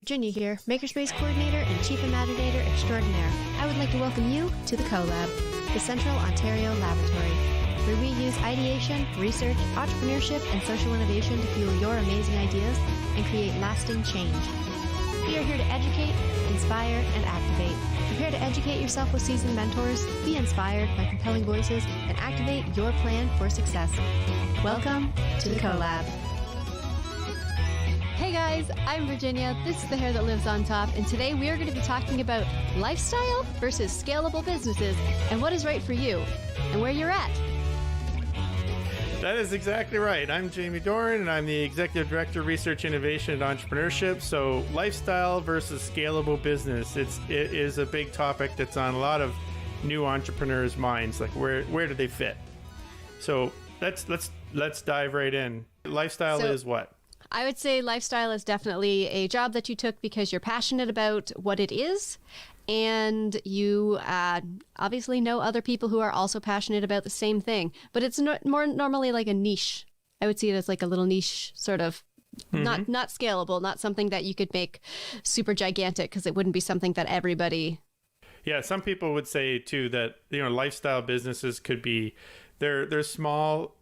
Virginia here, Makerspace Coordinator and Chief Imaginator Extraordinaire. I would like to welcome you to the COLAB, the Central Ontario Laboratory, where we use ideation, research, entrepreneurship, and social innovation to fuel your amazing ideas and create lasting change. We are here to educate, inspire, and activate. Prepare to educate yourself with seasoned mentors, be inspired by compelling voices, and activate your plan for success. Welcome to the COLAB. Hey guys, I'm Virginia, this is the hair that lives on top, and today we are going to be talking about lifestyle versus scalable businesses and what is right for you and where you're at. That is exactly right. I'm Jamie Doran, and I'm the Executive Director of Research, Innovation, and Entrepreneurship. So lifestyle versus scalable business, it is a big topic that's on a lot of new entrepreneurs' minds, like where do they fit? So let's dive right in. Lifestyle is what? I would say lifestyle is definitely a job that you took because you're passionate about what it is, and you obviously know other people who are also passionate about the same thing. But it's more normally like a niche. I would see it as like a little niche sort of, not scalable, not something that you could make super gigantic because it wouldn't be something that everybody. Yeah, some people would say too that lifestyle businesses could be they're small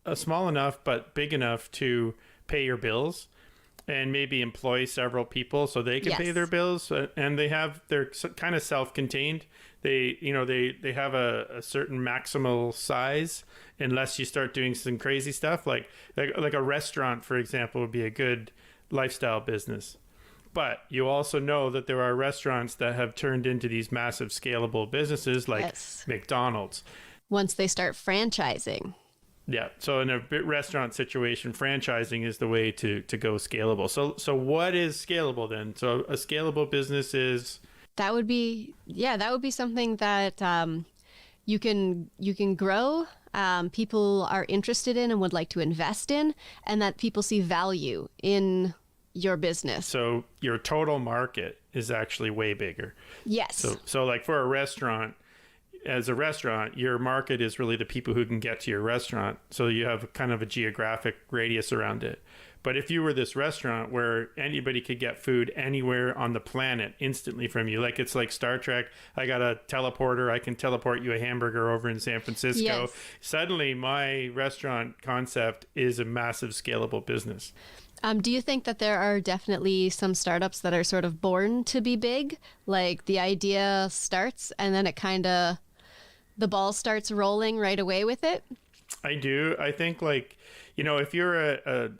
enough but big enough to pay your bills and maybe employ several people so they can pay their bills, and they're kind of self-contained. They have a certain maximal size unless you start doing some crazy stuff like a restaurant, for example, would be a good lifestyle business. But you also know that there are restaurants that have turned into these massive scalable businesses like McDonald's. Once they start franchising. Yeah. So in a restaurant situation, franchising is the way to go scalable. So what is scalable then? So a scalable business is? That would be something that you can grow, people are interested in and would like to invest in, and that people see value in your business. So your total market is actually way bigger. Yes. So like for a restaurant, as a restaurant, your market is really the people who can get to your restaurant. So you have kind of a geographic radius around it. But if you were this restaurant where anybody could get food anywhere on the planet instantly from you, like it's like Star Trek, I got a teleporter, I can teleport you a hamburger over in San Francisco. Yes. Suddenly my restaurant concept is a massive scalable business. Do you think that there are definitely some startups that are sort of born to be big? Like the idea starts and then the ball starts rolling right away with it? I do. I think if you're a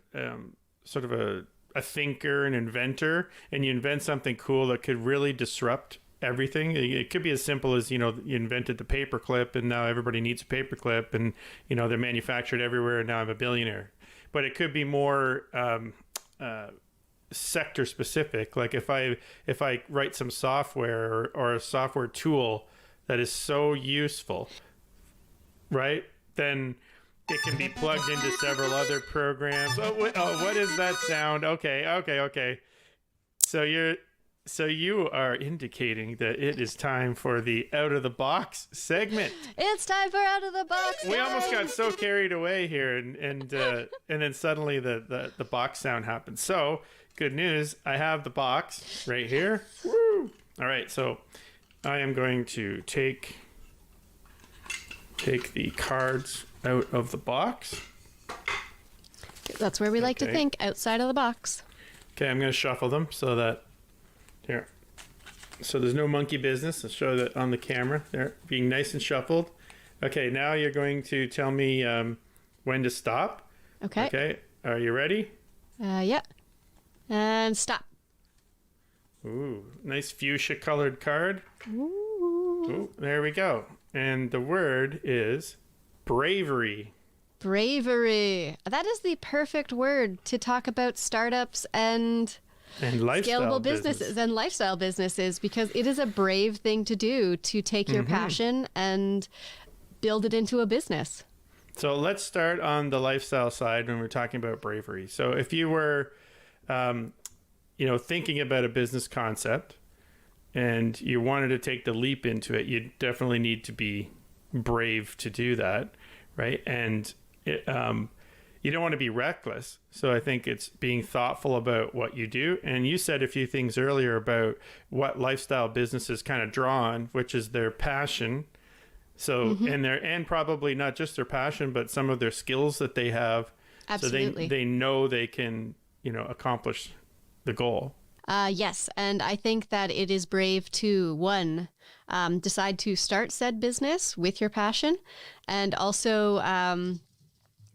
sort of a thinker, an inventor, and you invent something cool that could really disrupt everything. It could be as simple as, you invented the paperclip and now everybody needs a paperclip and, they're manufactured everywhere and now I'm a billionaire. But it could be more sector specific. Like if I write some software or a software tool that is so useful, right? Then it can be plugged into several other programs. What is that sound? Okay. So you are indicating that it is time for the out of the box segment. It's time for out of the box. We almost got so carried away here, and then suddenly the box sound happened. So good news, I have the box right here. Woo! All right, so I am going to take the cards out of the box. That's where we like to think, outside of the box. Okay, I'm going to shuffle them so that here. So there's no monkey business. I'll show that on the camera. They're being nice and shuffled. Okay, now you're going to tell me when to stop. Okay. Okay, are you ready? Yeah. And stop. Ooh, nice fuchsia colored card. Ooh, there we go. And the word is bravery. Bravery. That is the perfect word to talk about startups and scalable businesses and lifestyle businesses, because it is a brave thing to do, to take your passion and build it into a business. So let's start on the lifestyle side when we're talking about bravery. So if you were thinking about a business concept and you wanted to take the leap into it, you definitely need to be brave to do that, right? And you don't want to be reckless. So I think it's being thoughtful about what you do. And you said a few things earlier about what lifestyle businesses kind of draw on, which is their passion. So, and probably not just their passion, but some of their skills that they have. Absolutely. So they know they can, accomplish the goal. Yes. And I think that it is brave to, one, decide to start said business with your passion, and also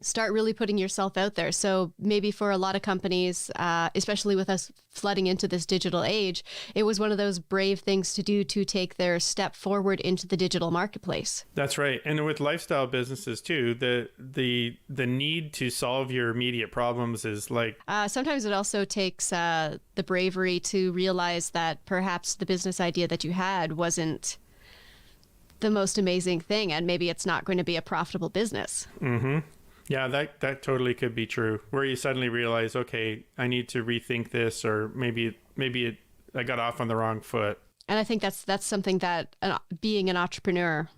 start really putting yourself out there. So maybe for a lot of companies, especially with us flooding into this digital age, it was one of those brave things to do to take their step forward into the digital marketplace. That's right. And with lifestyle businesses too, the need to solve your immediate problems is like... sometimes it also takes the bravery to realize that perhaps the business idea that you had wasn't the most amazing thing, and maybe it's not going to be a profitable business. Mm-hmm. Yeah, that totally could be true. Where you suddenly realize, okay, I need to rethink this, or maybe I got off on the wrong foot. And I think that's something that being an entrepreneur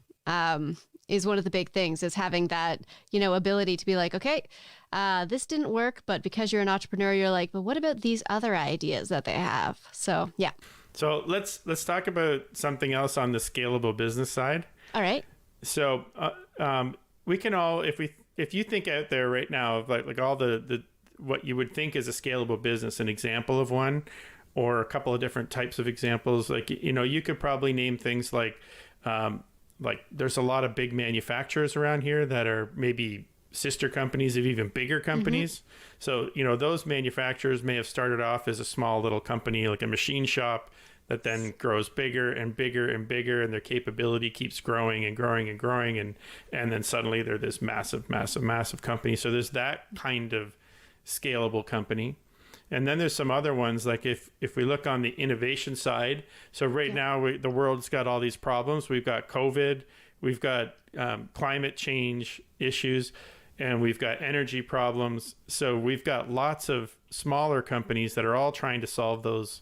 is one of the big things, is having that, ability to be like, okay, this didn't work, but because you're an entrepreneur, you're like, but what about these other ideas that they have? So, yeah. So let's talk about something else on the scalable business side. All right. So we can all, if you think out there right now of like all the what you would think is a scalable business, an example of one, or a couple of different types of examples, like, you could probably name things like there's a lot of big manufacturers around here that are maybe sister companies of even bigger companies. So, those manufacturers may have started off as a small little company, like a machine shop, that then grows bigger and bigger and bigger, and their capability keeps growing and growing and growing. And then suddenly they're this massive, massive, massive company. So there's that kind of scalable company. And then there's some other ones, like if we look on the innovation side. So right now the world's got all these problems. We've got COVID, we've got climate change issues, and we've got energy problems. So we've got lots of smaller companies that are all trying to solve those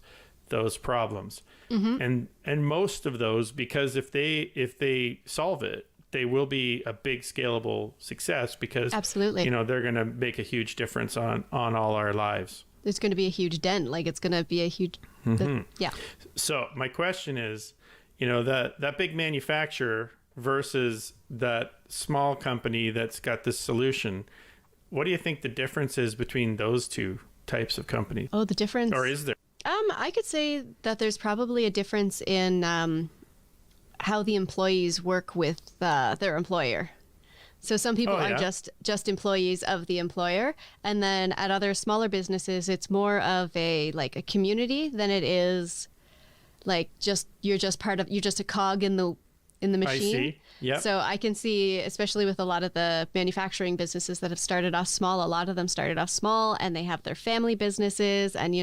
problems. And most of those, because if they solve it, they will be a big scalable success, because absolutely, they're going to make a huge difference on all our lives. It's going to be a huge dent. Like, it's going to be a huge yeah. So my question is, that big manufacturer versus that small company that's got this solution, what do you think the difference is between those two types of companies? Oh, the difference? Or is there? I could say that there's probably a difference in how the employees work with their employer. So some people are just employees of the employer, and then at other smaller businesses, it's more of a community than it is like you're just a cog in the machine. I see. Yep. So I can see, especially with a lot of the manufacturing businesses that have started off small, a lot of them started off small, and they have their family businesses, and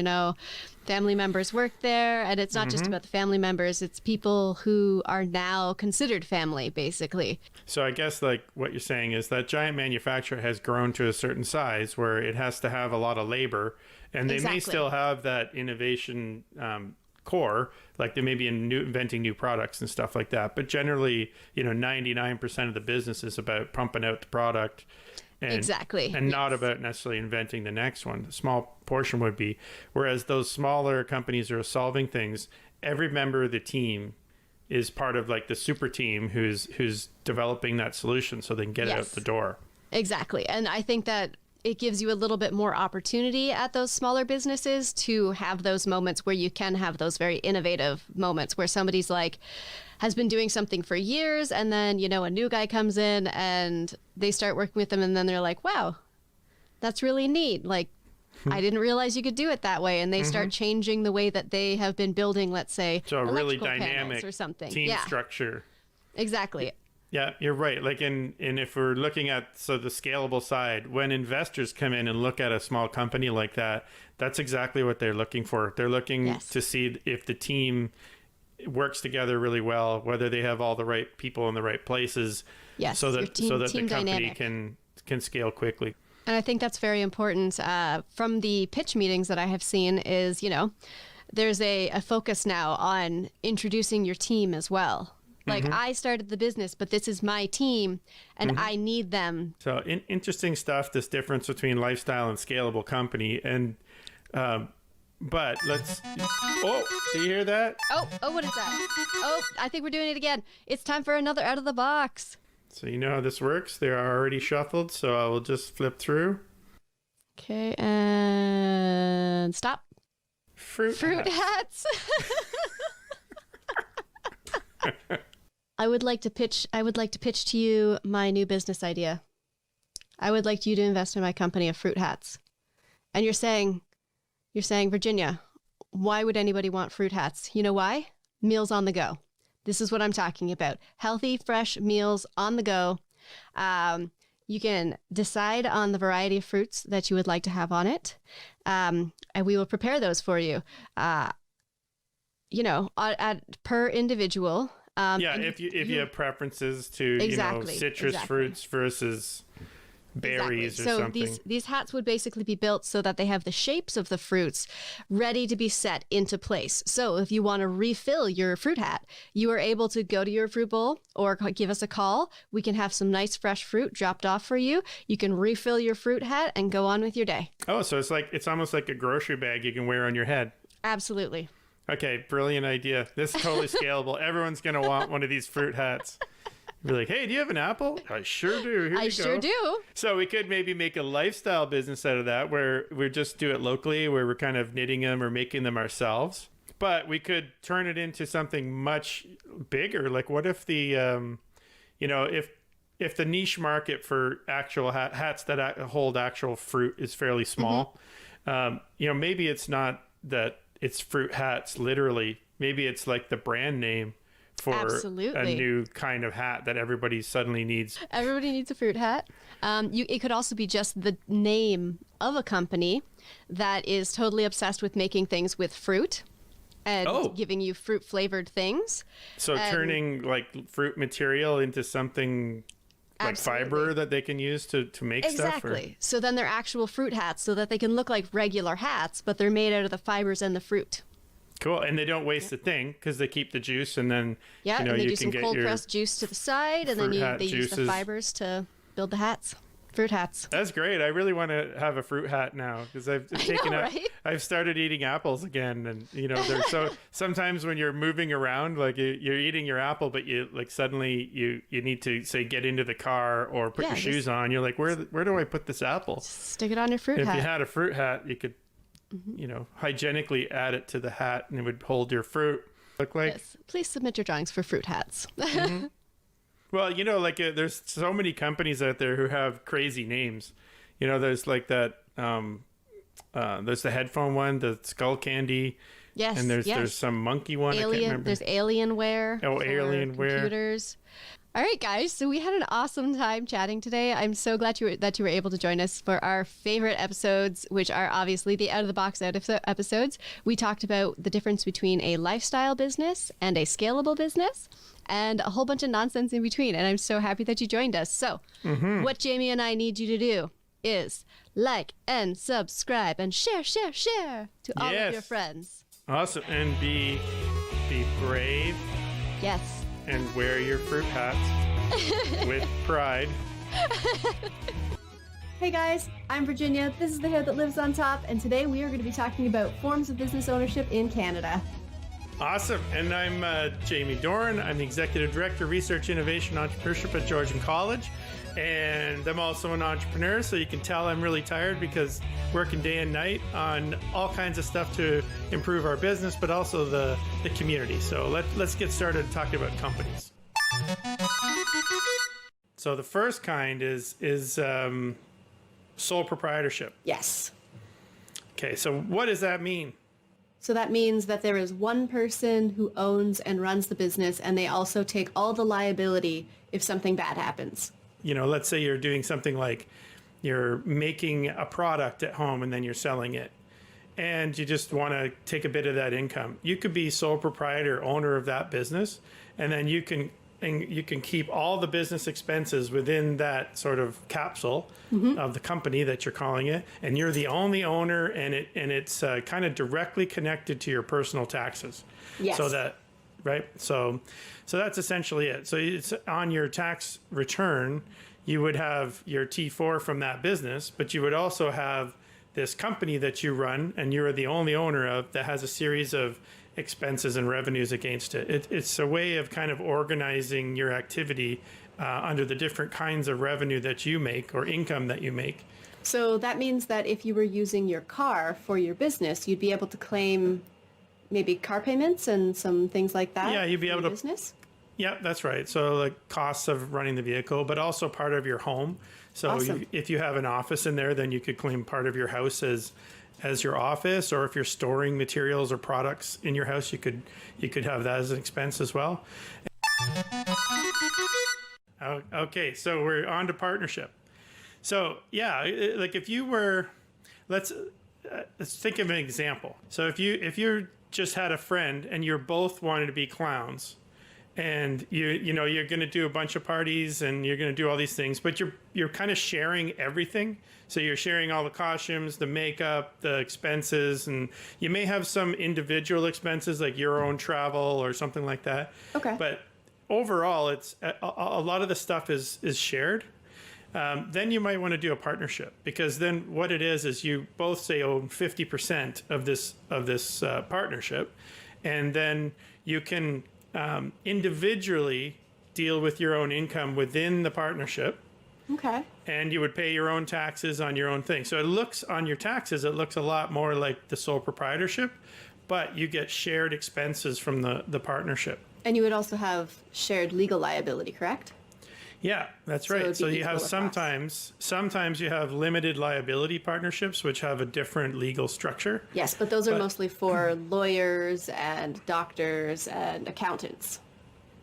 family members work there, and it's not just about the family members, it's people who are now considered family, basically. So I guess like what you're saying is that giant manufacturer has grown to a certain size where it has to have a lot of labor, and they may still have that innovation core, like they may be inventing new products and stuff like that, but generally 99% of the business is about pumping out the product, and not about necessarily inventing the next one. The small portion would be, whereas those smaller companies are solving things, every member of the team is part of like the super team who's developing that solution so they can get it out the door. Exactly. And I think that it gives you a little bit more opportunity at those smaller businesses to have those moments where you can have those very innovative moments where somebody's has been doing something for years, and then, a new guy comes in and they start working with them, and then they're like, wow, that's really neat. Like, I didn't realize you could do it that way. And they start changing the way that they have been building, let's say, so a really dynamic or something. Team structure. Exactly. Yeah, you're right. Like and if we're looking at the scalable side, when investors come in and look at a small company like that, that's exactly what they're looking for. They're looking to see if the team works together really well, whether they have all the right people in the right places, so that the company dynamic can scale quickly. And I think that's very important. From the pitch meetings that I have seen is, there's a focus now on introducing your team as well. Like, I started the business, but this is my team, and I need them. So interesting stuff, this difference between lifestyle and scalable company. And but let's, oh, do you hear that? Oh, what is that? Oh, I think we're doing it again. It's time for another out of the box. So you know how this works. They are already shuffled, so I will just flip through. Okay, and stop. Fruit hats. I would like to pitch to you my new business idea. I would like you to invest in my company of fruit hats. And you're saying, Virginia, why would anybody want fruit hats? You know why? Meals on the go. This is what I'm talking about. Healthy, fresh meals on the go. You can decide on the variety of fruits that you would like to have on it. And we will prepare those for you. Per individual. If you have preferences to citrus fruits versus berries or something. So these hats would basically be built so that they have the shapes of the fruits ready to be set into place. So if you want to refill your fruit hat, you are able to go to your fruit bowl or give us a call. We can have some nice fresh fruit dropped off for you. You can refill your fruit hat and go on with your day. Oh, so it's almost like a grocery bag you can wear on your head. Absolutely. Okay, brilliant idea. This is totally scalable. Everyone's going to want one of these fruit hats. Be like, hey, do you have an apple? I sure do. Here you go. I sure do. So we could maybe make a lifestyle business out of that where we just do it locally, where we're kind of knitting them or making them ourselves. But we could turn it into something much bigger. Like what if the, if the niche market for actual hats that hold actual fruit is fairly small, maybe it's not that it's fruit hats literally. Maybe it's like the brand name for a new kind of hat that everybody suddenly needs. Everybody needs a fruit hat. It could also be just the name of a company that is totally obsessed with making things with fruit and giving you fruit flavored things. So turning like fruit material into something like fiber that they can use to make stuff? Exactly. So then they're actual fruit hats so that they can look like regular hats, but they're made out of the fibers and the fruit. Cool. And they don't waste a thing because they keep the juice and then, and they do some cold pressed juice to the side and then they use the fibers to build the hats. Fruit hats. That's great. I really want to have a fruit hat now because I've started eating apples again. And, there's so sometimes when you're moving around, like you're eating your apple, but you like suddenly you need to say, get into the car or put your shoes on. You're like, where do I put this apple? Stick it on your fruit hat. If you had a fruit hat, you could, hygienically add it to the hat and it would hold your fruit. Look like. Yes. Please submit your drawings for fruit hats. Well, there's so many companies out there who have crazy names. There's like that, there's the headphone one, the skull candy. Yes. And there's some monkey one. I can't remember. There's Alienware. Oh, Alienware. Computers. All right, guys. So we had an awesome time chatting today. I'm so glad that you were able to join us for our favorite episodes, which are obviously the out of the box episodes. We talked about the difference between a lifestyle business and a scalable business, and a whole bunch of nonsense in between. And I'm so happy that you joined us. So what Jamie and I need you to do is like and subscribe and share to all of your friends. Awesome. And be brave. Yes. And wear your fruit hats with pride. Hey guys, I'm Virginia. This is the hair that lives on top. And today we are going to be talking about forms of business ownership in Canada. Awesome. And I'm Jamie Doran. I'm the Executive Director of Research, Innovation, Entrepreneurship at Georgian College. And I'm also an entrepreneur, so you can tell I'm really tired because working day and night on all kinds of stuff to improve our business, but also the community. So let's get started talking about companies. So the first kind is sole proprietorship. Yes. Okay, so what does that mean? So that means that there is one person who owns and runs the business, and they also take all the liability if something bad happens. Let's say you're doing something like you're making a product at home and then you're selling it, and you just want to take a bit of that income. You could be sole proprietor, owner of that business, and then you can keep all the business expenses within that sort of capsule of the company that you're calling it, and you're the only owner, and it's kind of directly connected to your personal taxes. Yes. So that right? So that's essentially it. So it's on your tax return, you would have your T4 from that business, but you would also have this company that you run and you're the only owner of that has a series of expenses and revenues against it. It's a way of kind of organizing your activity under the different kinds of revenue that you make or income that you make. So that means that if you were using your car for your business, you'd be able to claim maybe car payments and some things like that. Yeah, you'd be able to. Business. Yeah, that's right. So the costs of running the vehicle, but also part of your home. So Awesome. if you have an office in there, then you could claim part of your house as your office, or if you're storing materials or products in your house, you could have that as an expense as well. Okay, so we're on to partnership. So yeah, like if you were, let's think of an example. So if you just had a friend and you're both wanting to be clowns, and you're going to do a bunch of parties and you're going to do all these things, but you're kind of sharing everything. So you're sharing all the costumes, the makeup, the expenses, and you may have some individual expenses like your own travel or something like that. Okay. But overall, it's a lot of the stuff is shared. Then you might want to do a partnership, because then what it is you both say own 50% of this partnership, and then you can individually deal with your own income within the partnership. Okay. And you would pay your own taxes on your own thing. So it looks on your taxes, it looks a lot more like the sole proprietorship, but you get shared expenses from the partnership. And you would also have shared legal liability, correct? Yeah, that's right. So you have sometimes you have limited liability partnerships, which have a different legal structure. Yes, but those are mostly for lawyers and doctors and accountants.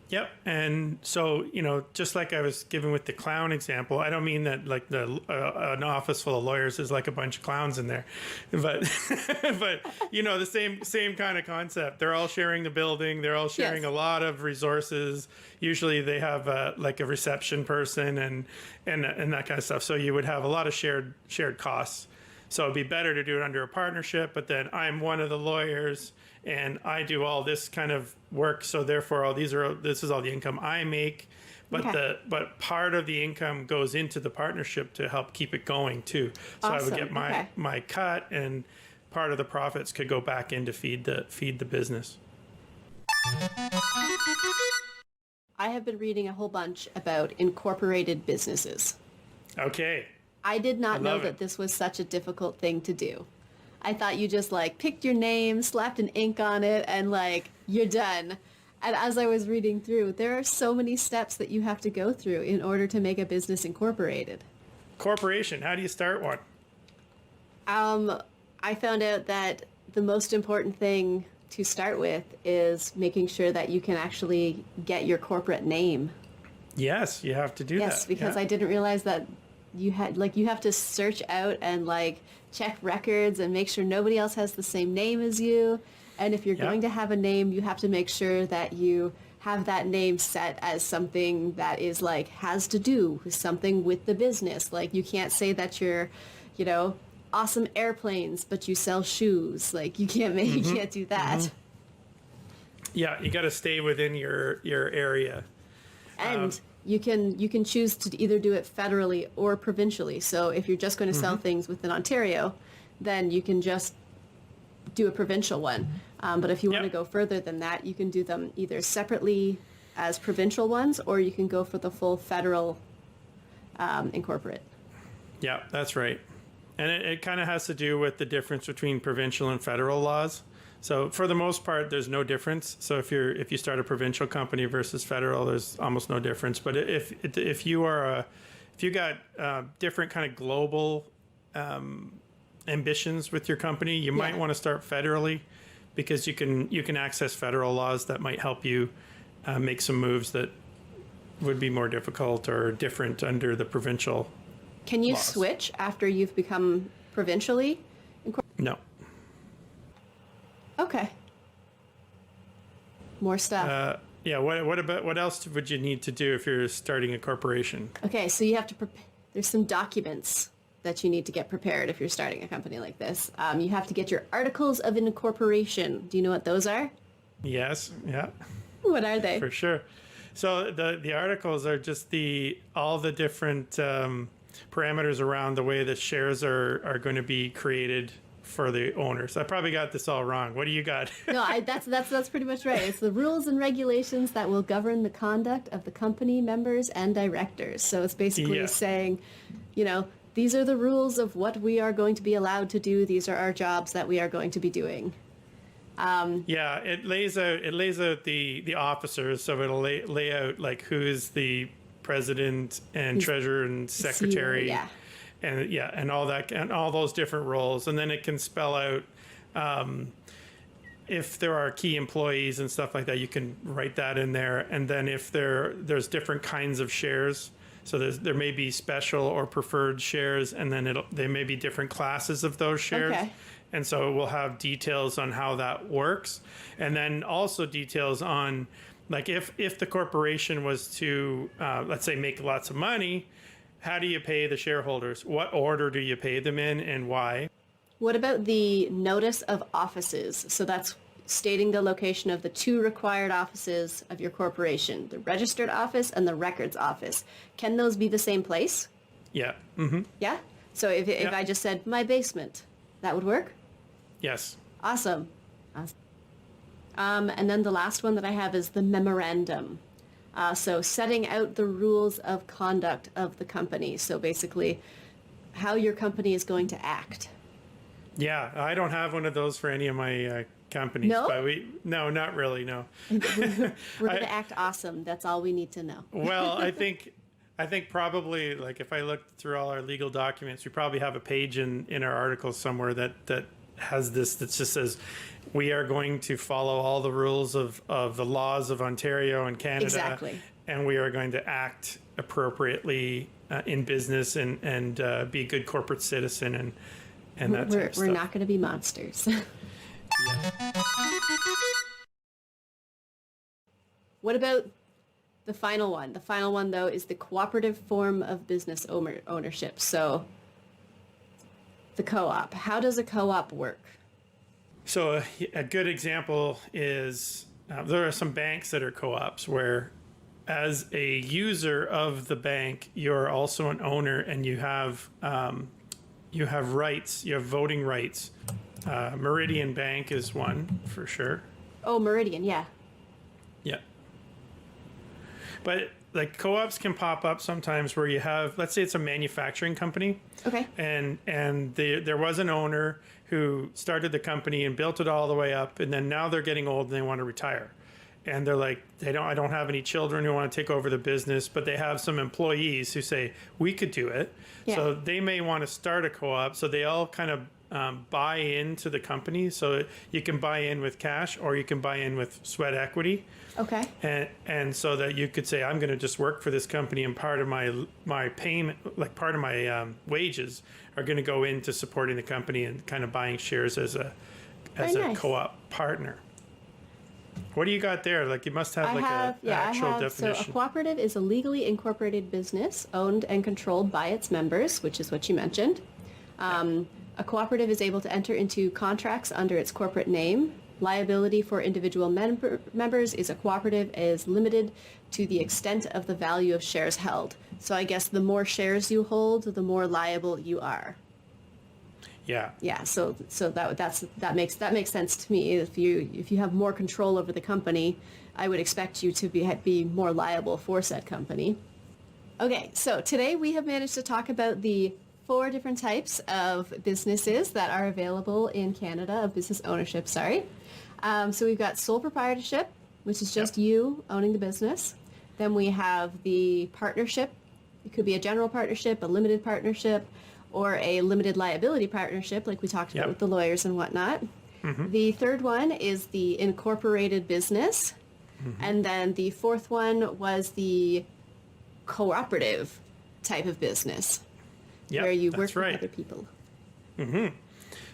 Yep. And so, just like I was given with the clown example, I don't mean that like an office full of lawyers is like a bunch of clowns in there, but the same kind of concept. They're all sharing the building. They're all sharing a lot of resources. Usually they have like a reception person and that kind of stuff. So you would have a lot of shared costs. So it'd be better to do it under a partnership, but then I'm one of the lawyers and I do all this kind of work. So therefore this is all the income I make, but but part of the income goes into the partnership to help keep it going too. So Awesome. I would get my cut, and part of the profits could go back in to feed the business. I have been reading a whole bunch about incorporated businesses. Okay. I did not know that this was such a difficult thing to do. I thought you just picked your name, slapped an ink on it, and you're done. And as I was reading through, there are so many steps that you have to go through in order to make a business incorporated. Corporation, how do you start one? I found out that the most important thing to start with is making sure that you can actually get your corporate name. Yes, you have to do that. Yes, because I didn't realize that you have to search out and check records and make sure nobody else has the same name as you. And if you're going to have a name, you have to make sure that you have that name set as something that is has to do with something with the business. You can't say that you're, awesome airplanes, but you sell shoes. You can't you can't do that. Mm-hmm. Yeah, you got to stay within your area. And you can choose to either do it federally or provincially. So if you're just going to sell things within Ontario, then you can just do a provincial one. But if you want to go further than that, you can do them either separately as provincial ones, or you can go for the full federal incorporate. Yeah, that's right. And it kind of has to do with the difference between provincial and federal laws. So for the most part, there's no difference. So if you start a provincial company versus federal, there's almost no difference. But if you got different kind of global ambitions with your company, you might want to start federally, because you can access federal laws that might help you make some moves that would be more difficult or different under the provincial. Can you laws. switch after you've become provincially? No. Okay. More stuff. Yeah. What else would you need to do if you're starting a corporation? Okay, so you have to there's some documents that you need to get prepared if you're starting a company like this. You have to get your articles of incorporation. Do you know what those are? Yes. Yeah. What are they? For sure. So the articles are just all the different parameters around the way the shares are going to be created for the owners. I probably got this all wrong. What do you got? No, that's pretty much right. It's the rules and regulations that will govern the conduct of the company members and directors. So it's basically saying, these are the rules of what we are going to be allowed to do. These are our jobs that we are going to be doing. It lays out the officers, so it'll lay out like who is the president and treasurer and secretary. CEO, and all that and all those different roles, and then it can spell out if there are key employees and stuff like that. You can write that in there, and then if there's different kinds of shares, so there may be special or preferred shares, and then there may be different classes of those shares. Okay. And so we'll have details on how that works, and then also details on like if the corporation was to let's say make lots of money. How do you pay the shareholders? What order do you pay them in, and why? What about the notice of offices? So that's stating the location of the 2 required offices of your corporation, the registered office and the records office. Can those be the same place? Yeah. Mm-hmm. Yeah? So if I just said my basement, that would work? Yes. Awesome. And then the last one that I have is the memorandum. So setting out the rules of conduct of the company. So basically how your company is going to act. Yeah, I don't have one of those for any of my companies. No? But no, not really, no. We're going to act awesome. That's all we need to know. Well, I think probably, like, if I look through all our legal documents, we probably have a page in our articles somewhere that has this, that just says, we are going to follow all the rules of the laws of Ontario and Canada. Exactly. And we are going to act appropriately in business and be a good corporate citizen and that type of stuff. We're not going to be monsters. Yeah. What about the final one? The final one, though, is the cooperative form of business ownership. So the co-op. How does a co-op work? So a good example is there are some banks that are co-ops where as a user of the bank, you're also an owner and you have rights, you have voting rights. Meridian Bank is one for sure. Oh, Meridian, yeah. Yeah. But like co-ops can pop up sometimes where you have, let's say it's a manufacturing company. Okay. And there was an owner who started the company and built it all the way up, and then now they're getting old and they want to retire. And they're like, I don't have any children who want to take over the business, but they have some employees who say, we could do it. Yeah. So they may want to start a co-op. So they all kind of buy into the company. So you can buy in with cash or you can buy in with sweat equity. Okay. And so that you could say, I'm going to just work for this company, and part of my payment, like part of my wages are going to go into supporting the company and kind of buying shares as a nice co-op partner. What do you got there? Like you must have an actual definition. So a cooperative is a legally incorporated business owned and controlled by its members, which is what you mentioned. A cooperative is able to enter into contracts under its corporate name. Liability for individual members is a cooperative is limited to the extent of the value of shares held. So I guess the more shares you hold, the more liable you are. Yeah. Yeah. So that makes sense to me. If you have more control over the company, I would expect you to be more liable for said company. Okay. So today we have managed to talk about the 4 different types of businesses that are available in Canada, of business ownership. Sorry. So we've got sole proprietorship, which is just you owning the business. Then we have the partnership. It could be a general partnership, a limited partnership, or a limited liability partnership, like we talked about with the lawyers and whatnot. Mm-hmm. The third one is the incorporated business. Mm-hmm. And then the fourth one was the cooperative type of business, where you work with other people. Mm-hmm.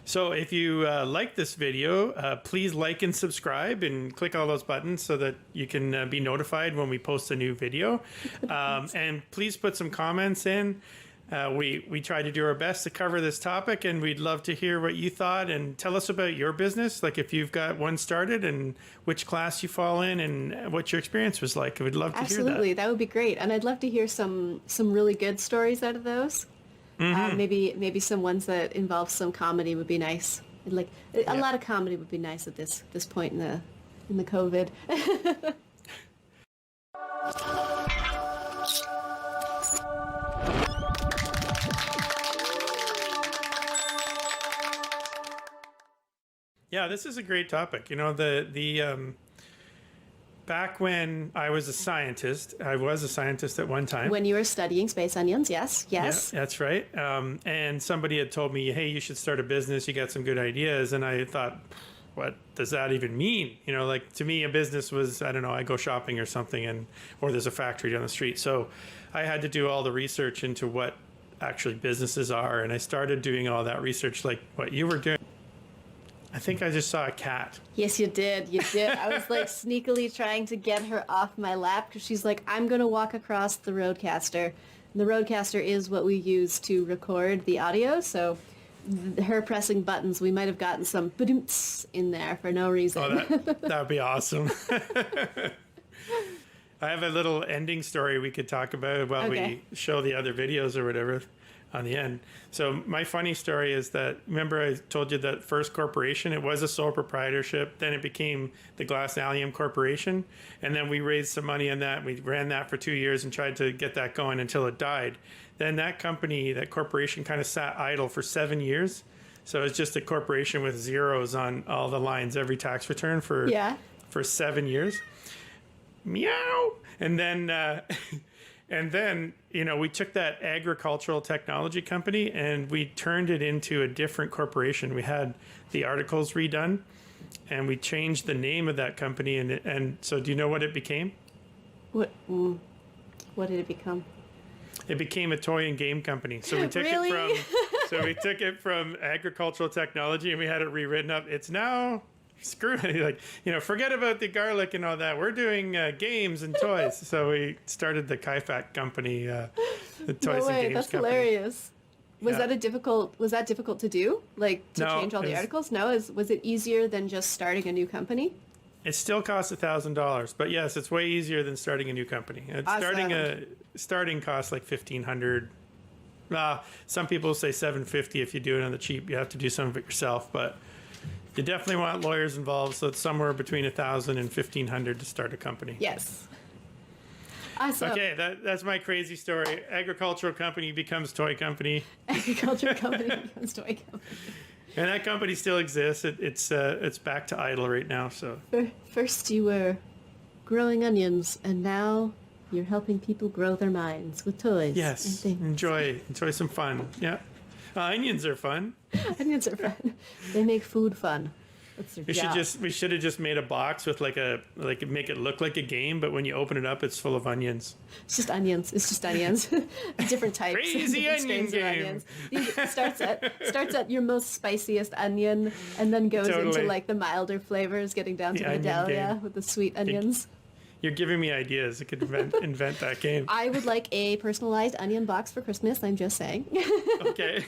So if you like this video, please like and subscribe and click all those buttons so that you can be notified when we post a new video. And please put some comments in. We try to do our best to cover this topic, and we'd love to hear what you thought and tell us about your business. Like if you've got one started and which class you fall in and what your experience was like. We'd love to hear that. Absolutely, that would be great. And I'd love to hear some really good stories out of those. Maybe some ones that involve some comedy would be nice. Like a lot of comedy would be nice at this point in the COVID. Yeah, this is a great topic. You know, the back when I was a scientist at one time. When you were studying space onions, yes. Yeah, that's right. And somebody had told me, hey, you should start a business. You got some good ideas. And I thought, what does that even mean? You know, like to me, a business was, I don't know, I go shopping or something or there's a factory down the street. So I had to do all the research into what actually businesses are. And I started doing all that research like what you were doing. I think I just saw a cat. Yes, you did. I was like sneakily trying to get her off my lap because she's like, I'm going to walk across the Roadcaster. And the Roadcaster is what we use to record the audio. So her pressing buttons, we might have gotten some ba-doomts in there for no reason. Oh, that would be awesome. I have a little ending story we could talk about while we show the other videos or whatever on the end. So my funny story is that, remember I told you that first corporation, it was a sole proprietorship, then it became the Glass Allium Corporation, and then we raised some money on that. We ran that for 2 years and tried to get that going until it died. Then that corporation kind of sat idle for 7 years. So it's just a corporation with zeros on all the lines, every tax return for 7 years. Meow. And then, you know, we took that agricultural technology company and we turned it into a different corporation. We had the articles redone and we changed the name of that company. And so do you know what it became? What did it become? It became a toy and game company. So we took it from agricultural technology and we had it rewritten up. It's now forget about the garlic and all that. We're doing games and toys. So we started the Kaifax company, the toys and games that's company. Hilarious. Was that difficult to do? Like to change all the articles? No, was it easier than just starting a new company? It still costs $1,000, but yes, it's way easier than starting a new company. Awesome. Starting costs like $1,500. Some people say $750 if you do it on the cheap. You have to do some of it yourself, but you definitely want lawyers involved, so it's somewhere between $1,000 and $1,500 to start a company. Yes. Awesome. Okay, that's my crazy story. Agricultural company becomes toy company. Agricultural company becomes toy company. And that company still exists. It's back to idle right now. So first you were growing onions, and now you're helping people grow their minds with toys. Yes, and things. enjoy some fun. Yeah. Onions are fun. Onions are fun. They make food fun. That's their job. We should have just made a box with make it look like a game, but when you open it up, it's full of onions. It's just onions. Different types. Crazy different onion game. Of onions. It starts at your most spiciest onion, and then goes into like the milder flavors, getting down to Vidalia with the sweet onions. You're giving me ideas. I could invent that game. I would like a personalized onion box for Christmas. I'm just saying. Okay.